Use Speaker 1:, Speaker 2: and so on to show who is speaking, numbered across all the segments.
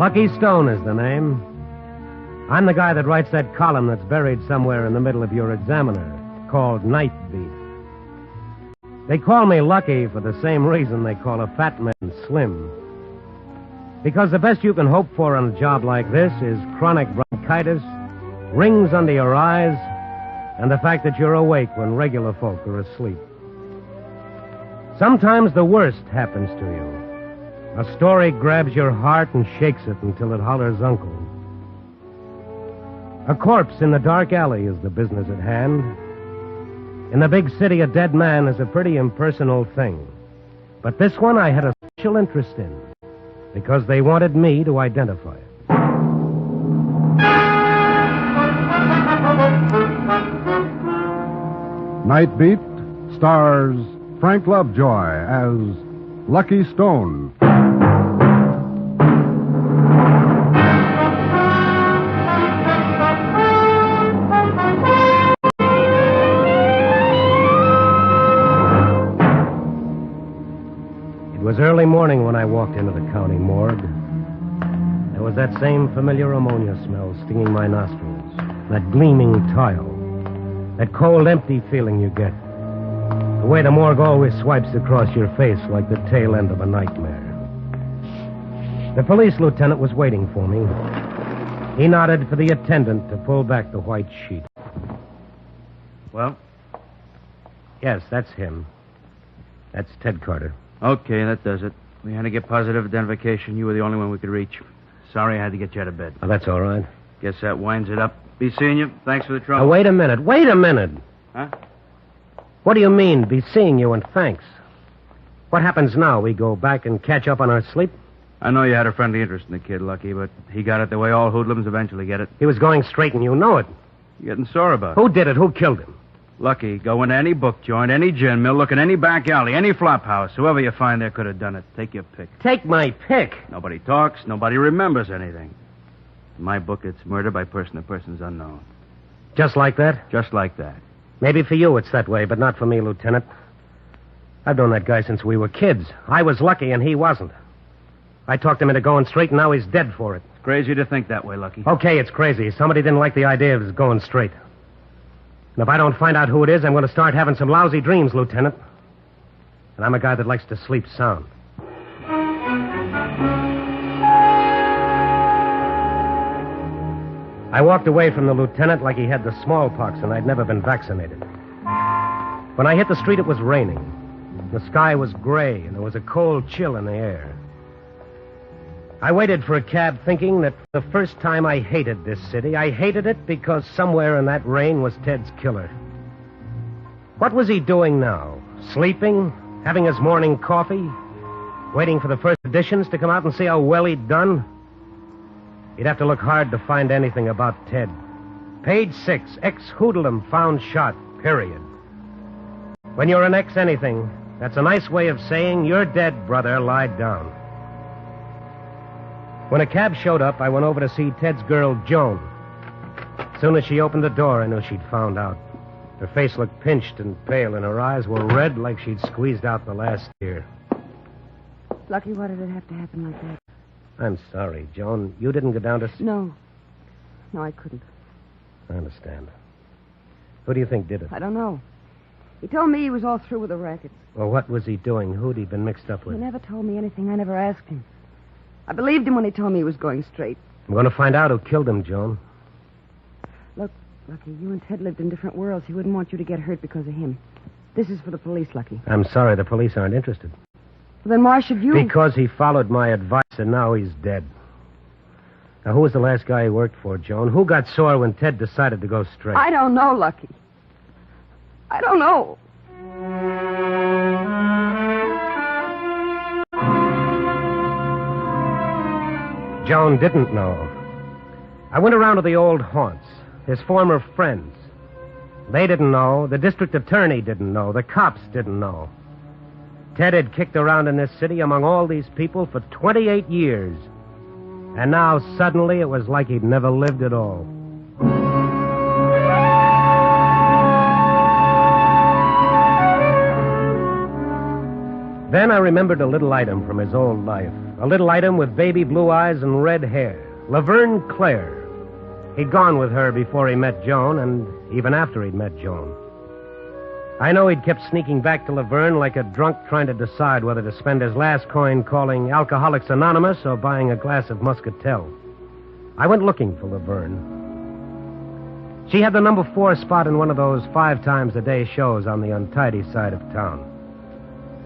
Speaker 1: Lucky Stone is the name. I'm the guy that writes that column that's buried somewhere in the middle of your Examiner, called Night Beat. They call me Lucky for the same reason they call a fat man Slim. Because the best you can hope for on a job like this is chronic bronchitis, rings under your eyes, and the fact that you're awake when regular folk are asleep. Sometimes the worst happens to you. A story grabs your heart and shakes it until it hollers uncle. A corpse in the dark alley is the business at hand. In the big city, a dead man is a pretty impersonal thing. But this one I had a special interest in, because they wanted me to identify it.
Speaker 2: Night Beat stars Frank Lovejoy as Lucky Stone.
Speaker 1: It was early morning when I walked into the county morgue. There was that same familiar ammonia smell stinging my nostrils, that gleaming tile, that cold, empty feeling you get. The way the morgue always swipes across your face like the tail end of a nightmare. The police lieutenant was waiting for me. He nodded for the attendant to pull back the white sheet.
Speaker 3: Well?
Speaker 1: Yes, that's him. That's Ted Carter.
Speaker 3: Okay, that does it. We had to get positive identification. You were the only one we could reach. Sorry I had to get you out of bed.
Speaker 1: Oh, that's all right.
Speaker 3: Guess that winds it up. Be seeing you. Thanks for the trouble.
Speaker 1: Now, wait a minute.
Speaker 3: Huh?
Speaker 1: What do you mean, be seeing you and thanks? What happens now? We go back and catch up on our sleep?
Speaker 3: I know you had a friendly interest in the kid, Lucky, but he got it the way all hoodlums eventually get it.
Speaker 1: He was going straight and you know it.
Speaker 3: You're getting sore about it.
Speaker 1: Who did it? Who killed him?
Speaker 3: Lucky, go into any book joint, any gin mill, look in any back alley, any flop house. Whoever you find there could have done it. Take your pick.
Speaker 1: Take my pick?
Speaker 3: Nobody talks. Nobody remembers anything. In my book, it's murder by person to persons unknown.
Speaker 1: Just like that?
Speaker 3: Just like that.
Speaker 1: Maybe for you it's that way, but not for me, Lieutenant. I've known that guy since we were kids. I was lucky and he wasn't. I talked him into going straight, and now he's dead for it.
Speaker 3: It's crazy to think that way, Lucky.
Speaker 1: Okay, it's crazy. Somebody didn't like the idea of his going straight. And if I don't find out who it is, I'm going to start having some lousy dreams, Lieutenant. And I'm a guy that likes to sleep sound. I walked away from the lieutenant like he had the smallpox and I'd never been vaccinated. When I hit the street, it was raining. The sky was gray and there was a cold chill in the air. I waited for a cab thinking that for the first time I hated this city. I hated it because somewhere in that rain was Ted's killer. What was he doing now? Sleeping? Having his morning coffee? Waiting for the first editions to come out and see how well he'd done? You'd have to look hard to find anything about Ted. Page 6, ex-hoodlum found shot, period. When you're an ex-anything, that's a nice way of saying you're dead, brother, lie down. When a cab showed up, I went over to see Ted's girl, Joan. As soon as she opened the door, I knew she'd found out. Her face looked pinched and pale, and her eyes were red like she'd squeezed out the last tear.
Speaker 4: Lucky, why did it have to happen like that?
Speaker 1: I'm sorry, Joan. You didn't go down to...
Speaker 4: No. No, I couldn't.
Speaker 1: I understand. Who do you think did it?
Speaker 4: I don't know. He told me he was all through with the racket.
Speaker 1: Well, what was he doing? Who'd he been mixed up with?
Speaker 4: He never told me anything. I never asked him. I believed him when he told me he was going straight.
Speaker 1: I'm going to find out who killed him, Joan.
Speaker 4: Look, Lucky, you and Ted lived in different worlds. He wouldn't want you to get hurt because of him. This is for the police, Lucky.
Speaker 1: I'm sorry, the police aren't interested.
Speaker 4: Well, then why should you...
Speaker 1: Because he followed my advice and now he's dead. Now, who was the last guy he worked for, Joan? Who got sore when Ted decided to go straight?
Speaker 4: I don't know, Lucky. I don't know.
Speaker 1: Joan didn't know. I went around to the old haunts, his former friends. They didn't know. The district attorney didn't know. The cops didn't know. Ted had kicked around in this city among all these people for 28 years. And now, suddenly, it was like he'd never lived at all. Then I remembered a little item from his old life. A little item with baby blue eyes and red hair. Laverne Clare. He'd gone with her before he met Joan, and even after he'd met Joan. I know he'd kept sneaking back to Laverne like a drunk trying to decide whether to spend his last coin calling Alcoholics Anonymous or buying a glass of Muscatel. I went looking for Laverne. She had the number 4 spot in one of those 5 times a day shows on the untidy side of town.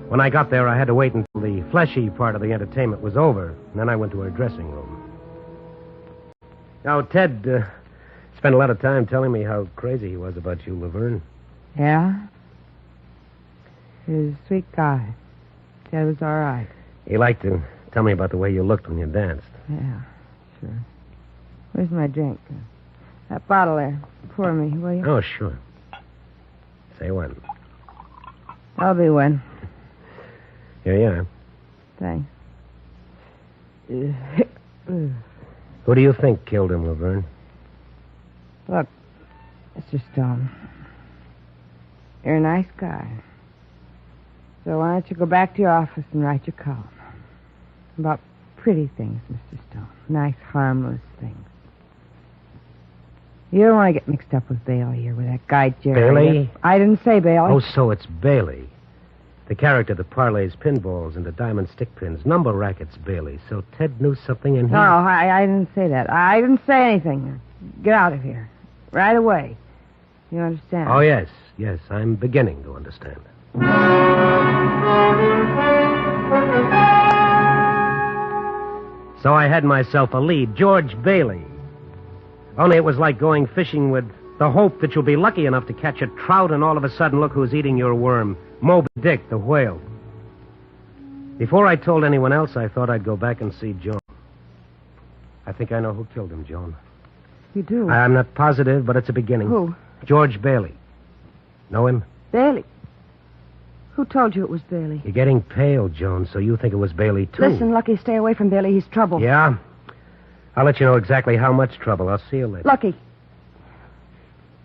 Speaker 1: When I got there, I had to wait until the fleshy part of the entertainment was over, and then I went to her dressing room. Now, Ted spent a lot of time telling me how crazy he was about you, Laverne.
Speaker 5: Yeah? He was a sweet guy. Ted was all right.
Speaker 1: He liked to tell me about the way you looked when you danced.
Speaker 5: Yeah, sure. Where's my drink? That bottle there. Pour me, will you?
Speaker 1: Oh, sure. Say when.
Speaker 5: I'll be one.
Speaker 1: Here you are.
Speaker 5: Thanks.
Speaker 1: Who do you think killed him, Laverne?
Speaker 5: Look, Mr. Stone. You're a nice guy. So why don't you go back to your office and write your column? About pretty things, Mr. Stone. Nice, harmless things. You don't want to get mixed up with Bailey or with that guy, Jerry.
Speaker 1: Bailey?
Speaker 5: I didn't say Bailey.
Speaker 1: Oh, so it's Bailey. The character that parlays pinballs into diamond stick pins. Number rackets, Bailey. So Ted knew something in here?
Speaker 5: No, I didn't say that. I didn't say anything. Get out of here. Right away. You understand?
Speaker 1: Oh, yes. Yes, I'm beginning to understand. So I had myself a lead, George Bailey. Only it was like going fishing with the hope that you'll be lucky enough to catch a trout, and all of a sudden, look who's eating your worm. Moby Dick, the whale. Before I told anyone else, I thought I'd go back and see Joan. I think I know who killed him, Joan.
Speaker 5: You do?
Speaker 1: I'm not positive, but it's a beginning.
Speaker 5: Who?
Speaker 1: George Bailey. Know him?
Speaker 5: Bailey. Who told you it was Bailey?
Speaker 1: You're getting pale, Joan, so you think it was Bailey, too.
Speaker 5: Listen, Lucky, stay away from Bailey. He's trouble.
Speaker 1: Yeah? I'll let you know exactly how much trouble. I'll see you later.
Speaker 5: Lucky.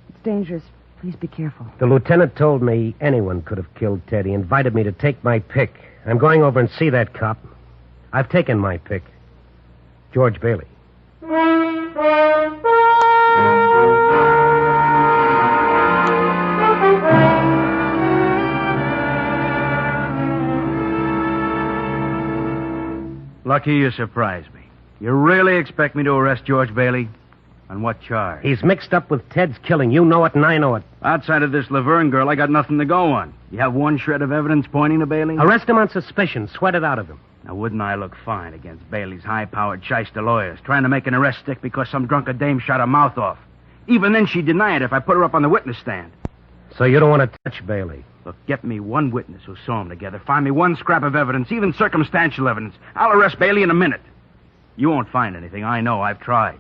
Speaker 5: It's dangerous. Please be careful.
Speaker 1: The lieutenant told me anyone could have killed Ted. He invited me to take my pick. I'm going over and see that cop. I've taken my pick. George Bailey.
Speaker 3: Lucky you surprised me. You really expect me to arrest George Bailey? On what charge?
Speaker 1: He's mixed up with Ted's killing. You know it and I know it.
Speaker 3: Outside of this Laverne girl, I got nothing to go on. You have one shred of evidence pointing to Bailey?
Speaker 1: Arrest him on suspicion. Sweat it out of him.
Speaker 3: Now, wouldn't I look fine against Bailey's high-powered shyster lawyers, trying to make an arrest stick because some drunken dame shot her mouth off? Even then, she'd deny it if I put her up on the witness stand.
Speaker 1: So you don't want to touch Bailey?
Speaker 3: Look, get me one witness who saw them together. Find me one scrap of evidence, even circumstantial evidence. I'll arrest Bailey in a minute. You won't find anything. I know. I've tried.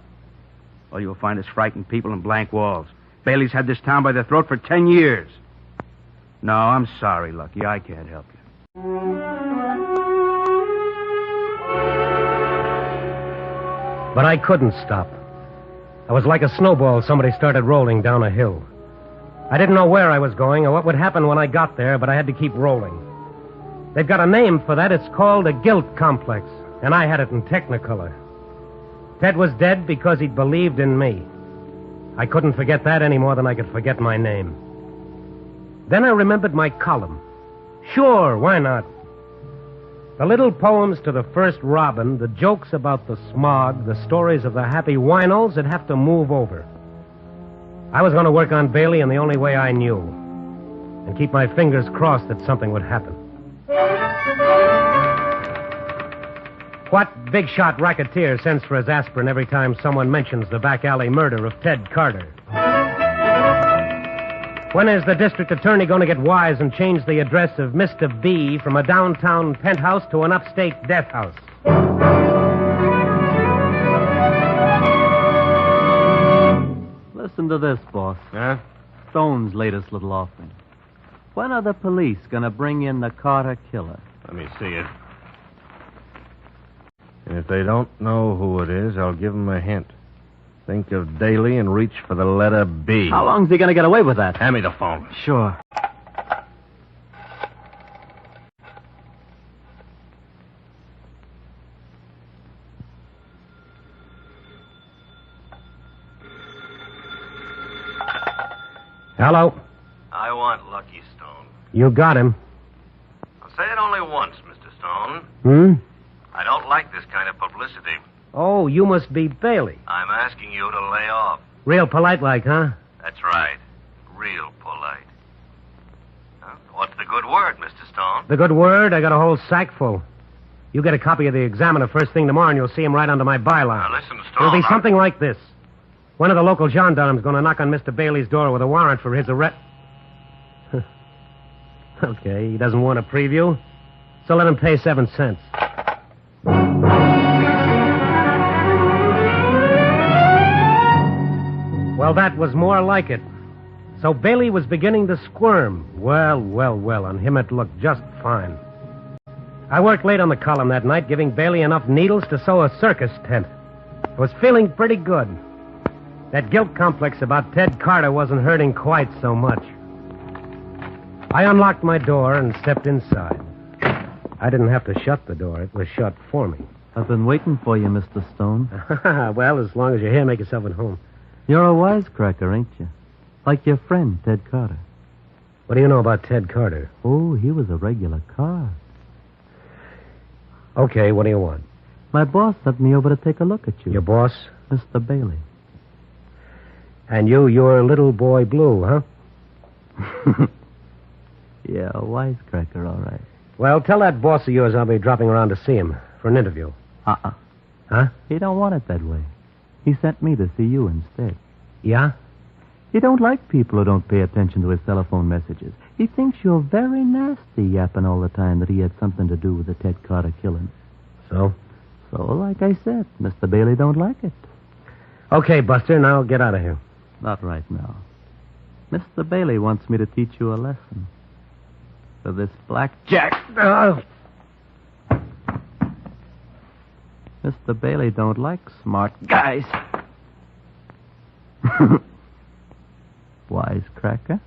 Speaker 3: All you'll find is frightened people and blank walls. Bailey's had this town by the throat for 10 years. No, I'm sorry, Lucky. I can't help you.
Speaker 1: But I couldn't stop. I was like a snowball somebody started rolling down a hill. I didn't know where I was going or what would happen when I got there, but I had to keep rolling. They've got a name for that. It's called a guilt complex, and I had it in Technicolor. Ted was dead because he'd believed in me. I couldn't forget that any more than I could forget my name. Then I remembered my column. Sure, why not? The little poems to the first robin, the jokes about the smog, the stories of the happy Winals that have to move over. I was going to work on Bailey in the only way I knew, and keep my fingers crossed that something would happen. What big-shot racketeer sends for his aspirin every time someone mentions the back alley murder of Ted Carter? When is the district attorney going to get wise and change the address of Mr. B from a downtown penthouse to an upstate death house?
Speaker 6: Listen to this, boss.
Speaker 3: Huh?
Speaker 6: Stone's latest little offering. When are the police going to bring in the Carter killer?
Speaker 7: Let me see it. And if they don't know who it is, I'll give them a hint. Think of Daly and reach for the letter B.
Speaker 6: How long's he going to get away with that?
Speaker 7: Hand me the phone.
Speaker 6: Sure.
Speaker 1: Hello.
Speaker 7: I want Lucky Stone.
Speaker 1: You got him.
Speaker 7: I'll say it only once, Mr. Stone. I don't like this kind of publicity.
Speaker 1: Oh, you must be Bailey.
Speaker 7: I'm asking you to lay off.
Speaker 1: Real polite like, huh?
Speaker 7: That's right. Real polite. Huh? What's the good word, Mr. Stone?
Speaker 1: The good word, I got a whole sack full. You get a copy of the Examiner first thing tomorrow, and you'll see him right under my byline.
Speaker 7: Now, listen, Stone.
Speaker 1: It'll be something like this. One of the local gendarmes going to knock on Mr. Bailey's door with a warrant for his arrest. Okay, he doesn't want a preview, so let him pay 7 cents. Well, that was more like it. So Bailey was beginning to squirm. Well, on him it looked just fine. I worked late on the column that night, giving Bailey enough needles to sew a circus tent. I was feeling pretty good. That guilt complex about Ted Carter wasn't hurting quite so much. I unlocked my door and stepped inside. I didn't have to shut the door. It was shut for me.
Speaker 6: I've been waiting for you, Mr. Stone.
Speaker 1: Well, as long as you're here, make yourself at home.
Speaker 6: You're a wisecracker, ain't you? Like your friend, Ted Carter.
Speaker 1: What do you know about Ted Carter?
Speaker 6: Oh, he was a regular card.
Speaker 1: Okay, what do you want?
Speaker 6: My boss sent me over to take a look at you.
Speaker 1: Your boss?
Speaker 6: Mr. Bailey.
Speaker 1: And you're little boy Blue, huh?
Speaker 6: Yeah, a wisecracker, all right.
Speaker 1: Well, tell that boss of yours I'll be dropping around to see him for an interview. Huh?
Speaker 6: He don't want it that way. He sent me to see you instead.
Speaker 1: Yeah?
Speaker 6: He don't like people who don't pay attention to his telephone messages. He thinks you're very nasty, yapping all the time that he had something to do with the Ted Carter killing.
Speaker 1: So?
Speaker 6: So, like I said, Mr. Bailey don't like it.
Speaker 1: Okay, Buster, now get out of here.
Speaker 6: Not right now. Mr. Bailey wants me to teach you a lesson. For this blackjack. Mr. Bailey don't like smart guys. Wisecracker.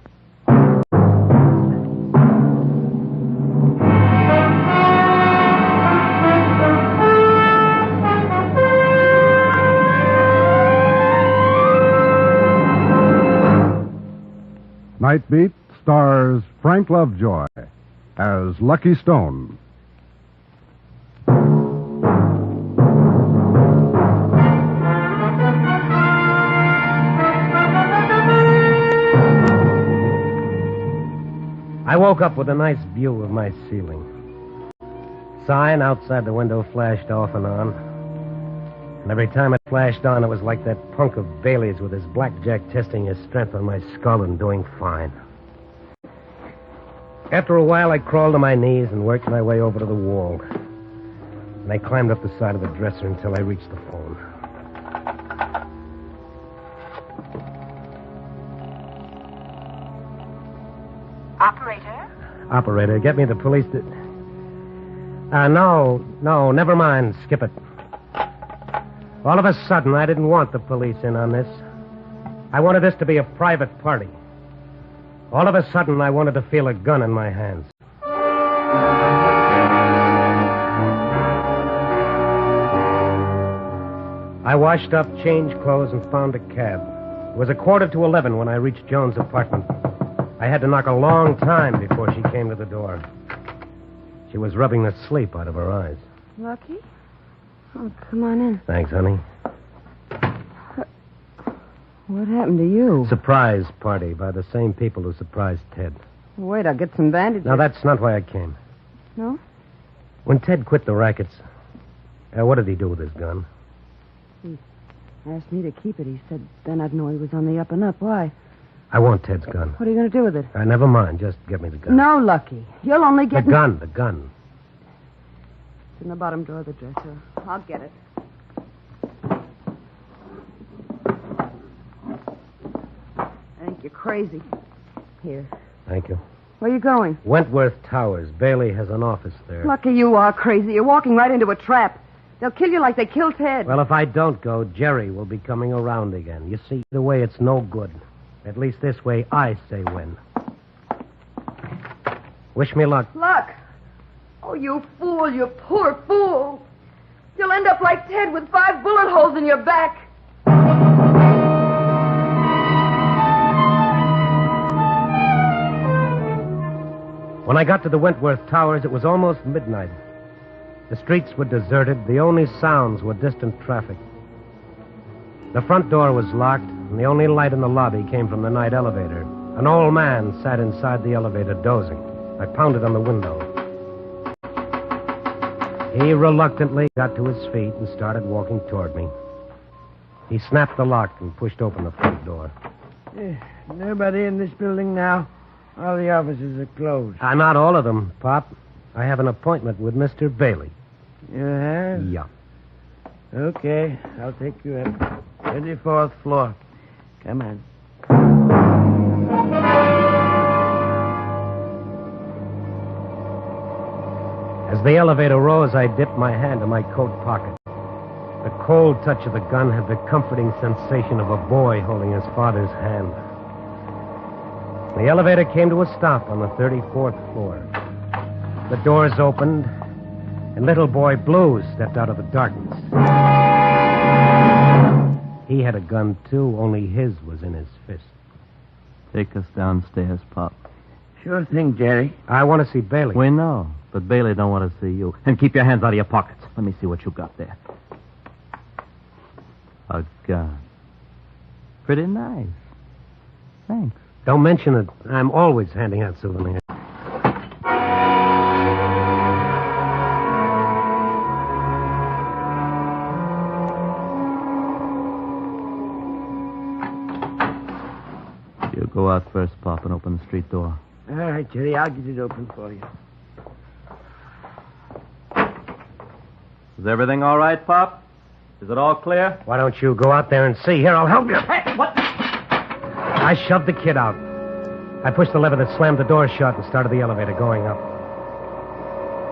Speaker 2: Night Beat stars Frank Lovejoy as Lucky Stone.
Speaker 1: I woke up with a nice view of my ceiling. Sign outside the window flashed off and on. And every time it flashed on, it was like that punk of Bailey's with his blackjack testing his strength on my skull and doing fine. After a while, I crawled to my knees and worked my way over to the wall. And I climbed up the side of the dresser until I reached the phone. Operator, get me the police. No, never mind. Skip it. All of a sudden, I didn't want the police in on this. I wanted this to be a private party. All of a sudden, I wanted to feel a gun in my hands. I washed up, changed clothes, and found a cab. It was 11:15 when I reached Joan's apartment. I had to knock a long time before she came to the door. She was rubbing the sleep out of her eyes.
Speaker 4: Lucky? Oh, come on in.
Speaker 1: Thanks, honey.
Speaker 4: What happened to you?
Speaker 1: Surprise party by the same people who surprised Ted.
Speaker 4: Wait, I'll get some bandages.
Speaker 1: No, that's not why I came.
Speaker 4: No?
Speaker 1: When Ted quit the rackets, what did he do with his gun?
Speaker 4: He asked me to keep it. He said then I'd know he was on the up and up. Why?
Speaker 1: I want Ted's gun.
Speaker 4: What are you going to do with it?
Speaker 1: Never mind. Just get me the gun.
Speaker 4: No, Lucky. You'll only get...
Speaker 1: The gun.
Speaker 4: It's in the bottom drawer of the dresser. I'll get it. I think you're crazy. Here.
Speaker 1: Thank you.
Speaker 4: Where are you going?
Speaker 1: Wentworth Towers. Bailey has an office there.
Speaker 4: Lucky, you are crazy. You're walking right into a trap. They'll kill you like they killed Ted.
Speaker 1: Well, if I don't go, Jerry will be coming around again. You see, the way it's no good. At least this way I say when. Wish me luck.
Speaker 4: Luck? Oh, you fool, you poor fool. You'll end up like Ted with 5 bullet holes in your back.
Speaker 1: When I got to the Wentworth Towers, it was almost midnight. The streets were deserted. The only sounds were distant traffic. The front door was locked, and the only light in the lobby came from the night elevator. An old man sat inside the elevator, dozing. I pounded on the window. He reluctantly got to his feet and started walking toward me. He snapped the lock and pushed open the front door.
Speaker 5: Nobody in this building now. All the offices are closed.
Speaker 1: Not all of them, Pop. I have an appointment with Mr. Bailey.
Speaker 5: You have?
Speaker 1: Yeah.
Speaker 5: Okay, I'll take you up. 24th floor. Come on.
Speaker 1: As the elevator rose, I dipped my hand in my coat pocket. The cold touch of the gun had the comforting sensation of a boy holding his father's hand. The elevator came to a stop on the 34th floor. The doors opened, and little boy Blue stepped out of the darkness. He had a gun, too, only his was in his fist.
Speaker 6: Take us downstairs, Pop.
Speaker 5: Sure thing, Jerry.
Speaker 1: I want to see Bailey.
Speaker 6: We know, but Bailey don't want to see you. And keep your hands out of your pockets. Let me see what you got there. A gun. Pretty nice. Thanks.
Speaker 1: Don't mention it. I'm always handing out souvenirs.
Speaker 6: You go out first, Pop, and open the street door.
Speaker 5: All right, Jerry, I'll get it open for you.
Speaker 6: Is everything all right, Pop? Is it all clear?
Speaker 1: Why don't you go out there and see? Here, I'll help you.
Speaker 6: Hey, what?
Speaker 1: I shoved the kid out. I pushed the lever that slammed the door shut and started the elevator going up.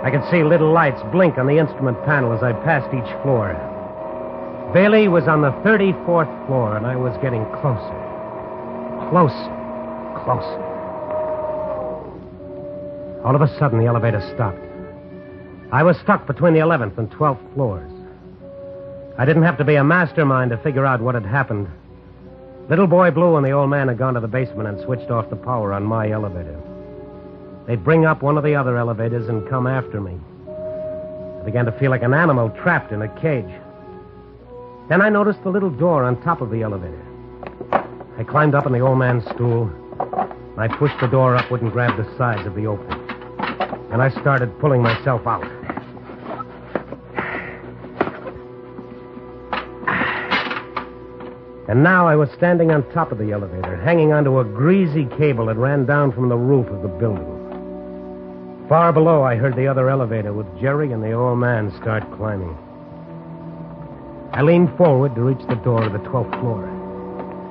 Speaker 1: I could see little lights blink on the instrument panel as I passed each floor. Bailey was on the 34th floor, and I was getting closer. Closer. All of a sudden, the elevator stopped. I was stuck between the 11th and 12th floors. I didn't have to be a mastermind to figure out what had happened. Little boy Blue and the old man had gone to the basement and switched off the power on my elevator. They'd bring up one of the other elevators and come after me. I began to feel like an animal trapped in a cage. Then I noticed the little door on top of the elevator. I climbed up on the old man's stool. I pushed the door upward and grabbed the sides of the opening. And I started pulling myself out. And now I was standing on top of the elevator, hanging onto a greasy cable that ran down from the roof of the building. Far below, I heard the other elevator with Jerry and the old man start climbing. I leaned forward to reach the door of the 12th floor.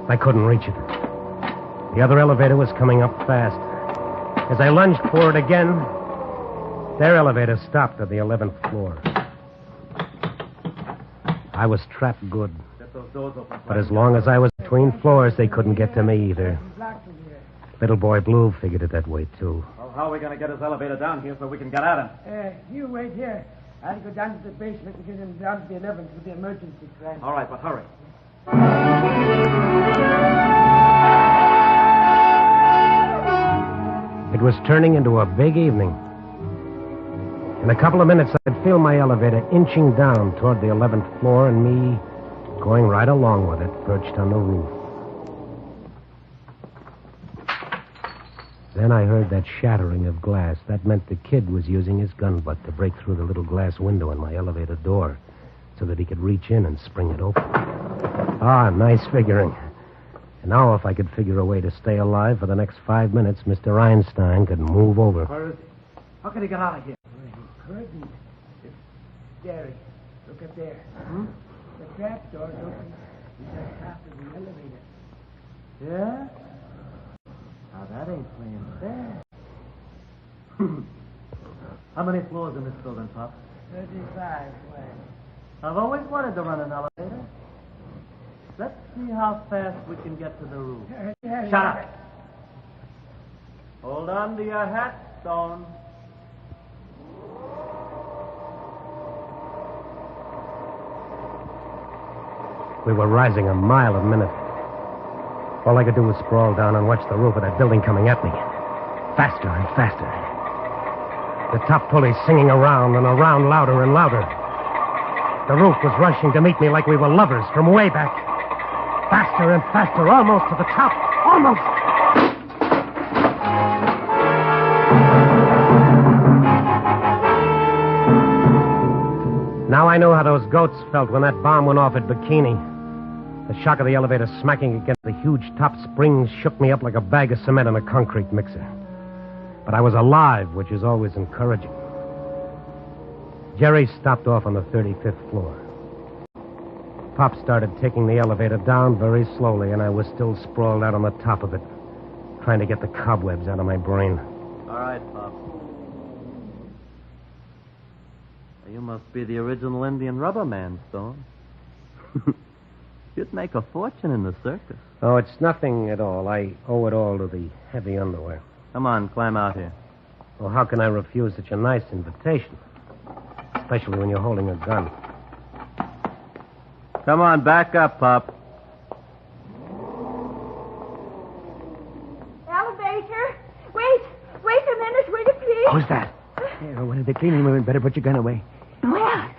Speaker 1: I couldn't reach it. The other elevator was coming up fast. As I lunged for it again, their elevator stopped at the 11th floor. I was trapped good. But as long as I was between floors, they couldn't get to me either. Little boy Blue figured it that way, too.
Speaker 6: Well, how are we going to get his elevator down here so we can get at him?
Speaker 5: You wait here. I'll go down to the basement and get him down to the 11th with the emergency train.
Speaker 6: All right, but hurry.
Speaker 1: It was turning into a big evening. In a couple of minutes, I'd feel my elevator inching down toward the 11th floor and me going right along with it, perched on the roof. Then I heard that shattering of glass. That meant the kid was using his gun butt to break through the little glass window in my elevator door so that he could reach in and spring it open. Ah, nice figuring. And now if I could figure a way to stay alive for the next 5 minutes, Mr. Einstein could move over.
Speaker 6: Where is he? How can he get out of here?
Speaker 5: Curtain. Jerry, look up there. The trap door's open. He's on top of the elevator.
Speaker 6: Yeah? Now, that ain't playing fair. How many floors in this building, Pop?
Speaker 5: 35. Why?
Speaker 6: I've always wanted to run an elevator. Let's see how fast we can get to the roof. Shut up. Hold on to your hat, Stone.
Speaker 1: We were rising a mile a minute. All I could do was sprawl down and watch the roof of that building coming at me. Faster and faster. The top pulley singing around and around, louder and louder. The roof was rushing to meet me like we were lovers from way back. Faster and faster, almost to the top. Almost. Now I know how those goats felt when that bomb went off at Bikini. The shock of the elevator smacking against the huge top springs shook me up like a bag of cement in a concrete mixer. But I was alive, which is always encouraging. Jerry stopped off on the 35th floor. Pop started taking the elevator down very slowly, and I was still sprawled out on the top of it, trying to get the cobwebs out of my brain.
Speaker 6: All right, Pop. You must be the original Indian rubber man, Stone. You'd make a fortune in the circus.
Speaker 1: Oh, it's nothing at all. I owe it all to the heavy underwear.
Speaker 6: Come on, climb out here.
Speaker 1: Well, how can I refuse such a nice invitation? Especially when you're holding a gun.
Speaker 6: Come on, back up, Pop.
Speaker 8: Elevator! Wait a minute, will you please?
Speaker 9: Who's that? One of the cleaning women. Better put your gun away.
Speaker 8: Well,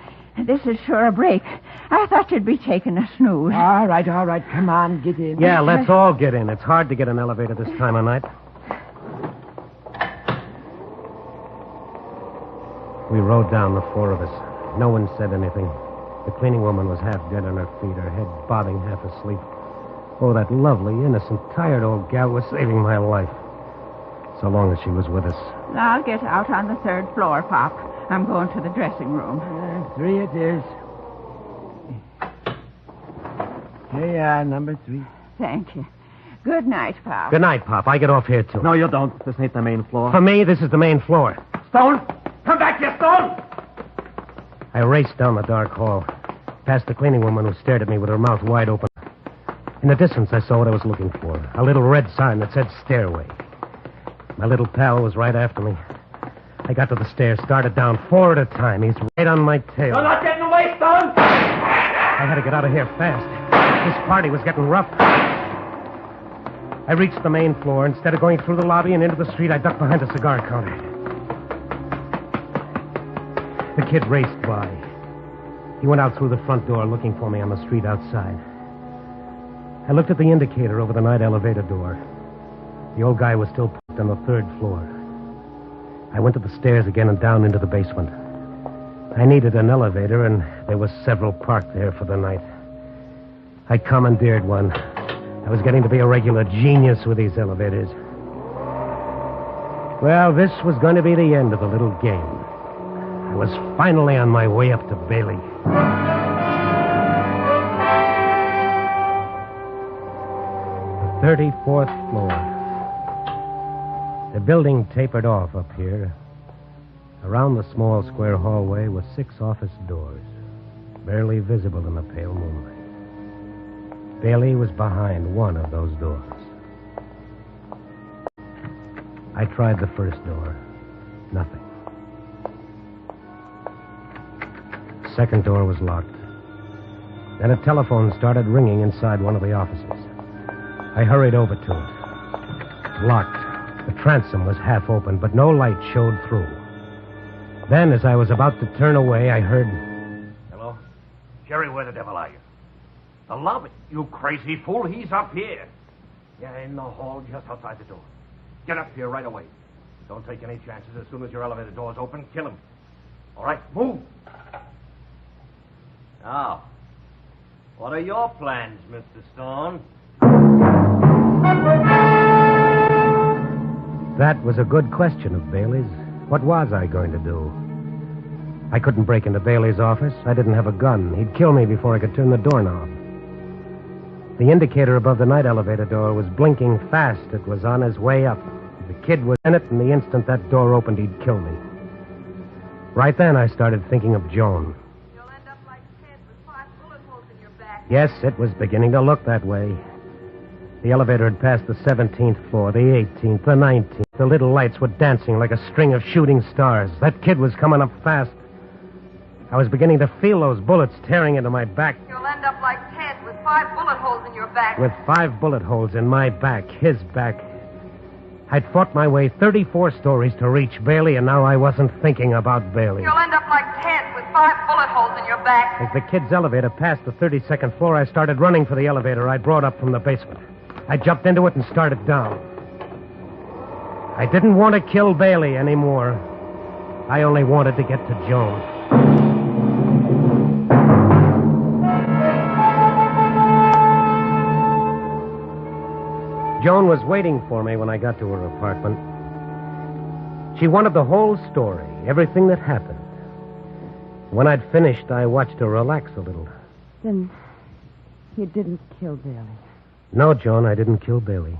Speaker 8: this is sure a break. I thought you'd be taking a snooze.
Speaker 9: All right. Come on, get in.
Speaker 1: Yeah, let's all get in. It's hard to get an elevator this time of night. We rode down, the four of us. No one said anything. The cleaning woman was half dead on her feet, her head bobbing, half asleep. Oh, that lovely, innocent, tired old gal was saving my life. So long as she was with us.
Speaker 8: I'll get out on the 3rd floor, Pop. I'm going to the dressing room.
Speaker 9: 3 it is. Here you are, number 3.
Speaker 8: Thank you. Good night, Pop.
Speaker 1: Good night, Pop. I get off here, too.
Speaker 6: No, you don't. This ain't the main floor.
Speaker 1: For me, this is the main floor.
Speaker 9: Stone! Come back here, Stone!
Speaker 1: I raced down the dark hall, past the cleaning woman who stared at me with her mouth wide open. In the distance, I saw what I was looking for. A little red sign that said stairway. My little pal was right after me. I got to the stairs, started down 4 at a time. He's right on my tail.
Speaker 9: You're not getting away, Stone!
Speaker 1: I had to get out of here fast. This party was getting rough. I reached the main floor. Instead of going through the lobby and into the street, I ducked behind a cigar counter. The kid raced by. He went out through the front door looking for me on the street outside. I looked at the indicator over the night elevator door. The old guy was still parked on the 3rd floor. I went to the stairs again and down into the basement. I needed an elevator, and there were several parked there for the night. I commandeered one. I was getting to be a regular genius with these elevators. Well, this was going to be the end of the little game. I was finally on my way up to Bailey. The 34th floor. The building tapered off up here. Around the small square hallway were 6 office doors, barely visible in the pale moonlight. Bailey was behind one of those doors. I tried the first door. Nothing. Second door was locked. Then a telephone started ringing inside one of the offices. I hurried over to it. Locked. The transom was half open, but no light showed through. Then, as I was about to turn away, I heard...
Speaker 10: Hello? Jerry, where the devil are you? The lobby. You crazy fool. He's up here. Yeah, in the hall just outside the door. Get up here right away. Don't take any chances. As soon as your elevator door's open, kill him. All right, move.
Speaker 7: Now, what are your plans, Mr. Stone?
Speaker 1: That was a good question of Bailey's. What was I going to do? I couldn't break into Bailey's office. I didn't have a gun. He'd kill me before I could turn the doorknob. The indicator above the night elevator door was blinking fast. It was on his way up. The kid was in it, and the instant that door opened, he'd kill me. Right then, I started thinking of Joan.
Speaker 8: You'll end up like Ted with 5 bullet holes in your back.
Speaker 1: Yes, it was beginning to look that way. The elevator had passed the 17th floor, the 18th, the 19th. The little lights were dancing like a string of shooting stars. That kid was coming up fast. I was beginning to feel those bullets tearing into my back.
Speaker 8: You'll end up like Ted with 5 bullet holes in your back.
Speaker 1: With 5 bullet holes in my back, his back. I'd fought my way 34 stories to reach Bailey, and now I wasn't thinking about Bailey.
Speaker 11: You'll end up like Ted with 5 bullet holes in your back.
Speaker 1: As the kid's elevator passed the 32nd floor, I started running for the elevator I'd brought up from the basement. I jumped into it and started down. I didn't want to kill Bailey anymore. I only wanted to get to Joan. Joan was waiting for me when I got to her apartment. She wanted the whole story, everything that happened. When I'd finished, I watched her relax a little.
Speaker 4: Then you didn't kill Bailey.
Speaker 1: No, Joan, I didn't kill Bailey.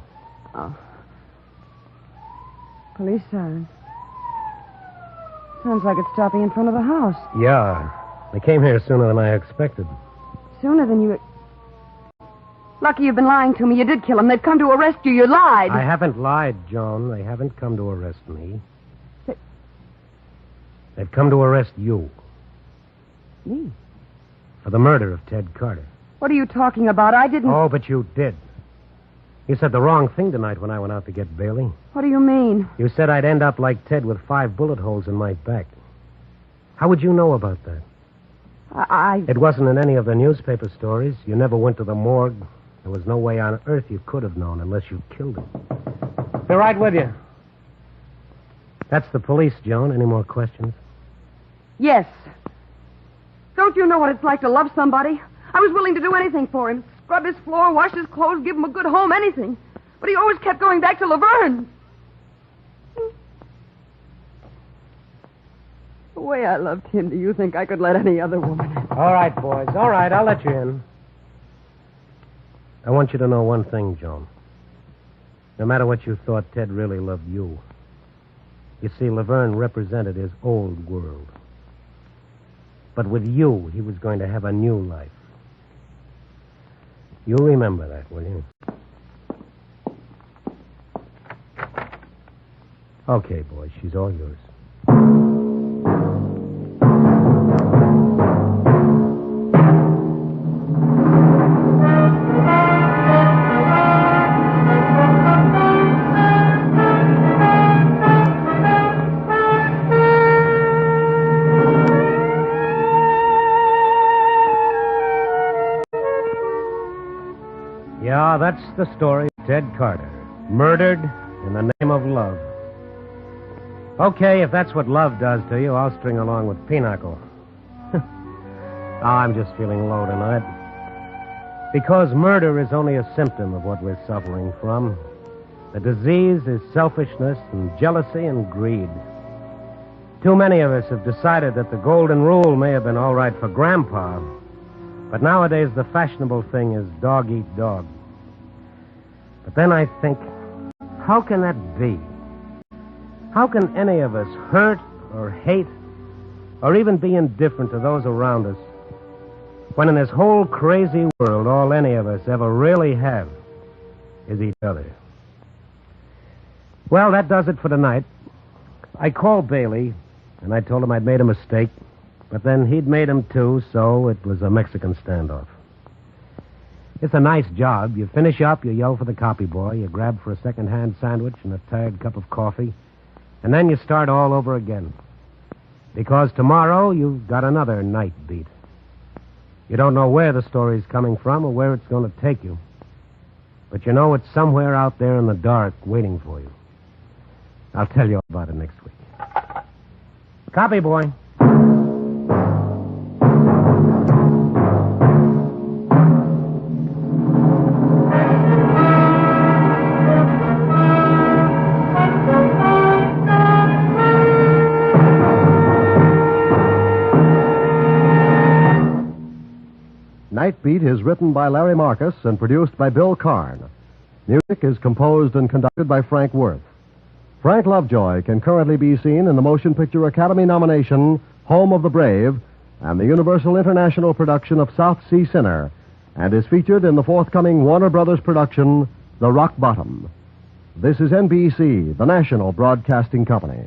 Speaker 4: Oh. Police siren. Sounds like it's stopping in front of the house.
Speaker 1: Yeah. They came here sooner than I expected.
Speaker 4: Sooner than you... Lucky you've been lying to me. You did kill him. They've come to arrest you. You lied.
Speaker 1: I haven't lied, Joan. They haven't come to arrest me. They've come to arrest you.
Speaker 4: Me?
Speaker 1: For the murder of Ted Carter.
Speaker 4: What are you talking about? I didn't...
Speaker 1: Oh, but you did. You said the wrong thing tonight when I went out to get Bailey.
Speaker 4: What do you mean?
Speaker 1: You said I'd end up like Ted with 5 bullet holes in my back. How would you know about that? It wasn't in any of the newspaper stories. You never went to the morgue. There was no way on earth you could have known unless you killed him. They're right with you. That's the police, Joan. Any more questions?
Speaker 4: Yes. Don't you know what it's like to love somebody? I was willing to do anything for him. Scrub his floor, wash his clothes, give him a good home, anything. But he always kept going back to Laverne. The way I loved him, do you think I could let any other woman in?
Speaker 1: All right, boys. All right, I'll let you in. I want you to know one thing, Joan. No matter what you thought, Ted really loved you. You see, Laverne represented his old world. But with you, he was going to have a new life. You'll remember that, will you? Okay, boys, she's all yours. Yeah, that's the story of Ted Carter. Murdered in the name of love. Okay, if that's what love does to you, I'll string along with Pinochle. I'm just feeling low tonight. Because murder is only a symptom of what we're suffering from. The disease is selfishness and jealousy and greed. Too many of us have decided that the golden rule may have been all right for Grandpa, but nowadays the fashionable thing is dog eat dog. But then I think, how can that be? How can any of us hurt or hate or even be indifferent to those around us when in this whole crazy world all any of us ever really have is each other? Well, that does it for tonight. I called Bailey, and I told him I'd made a mistake, but then he'd made him too, so it was a Mexican standoff. It's a nice job. You finish up, you yell for the copy boy, you grab for a second-hand sandwich and a tired cup of coffee, and then you start all over again. Because tomorrow you've got another night beat. You don't know where the story's coming from or where it's going to take you. But you know it's somewhere out there in the dark waiting for you. I'll tell you about it next week. Copy, boy.
Speaker 12: Night Beat is written by Larry Marcus and produced by Bill Karn. Music is composed and conducted by Frank Worth. Frank Lovejoy can currently be seen in the Motion Picture Academy nomination Home of the Brave and the Universal International production of South Sea Sinner, and is featured in the forthcoming Warner Brothers production The Rock Bottom. This is NBC, the national broadcasting company.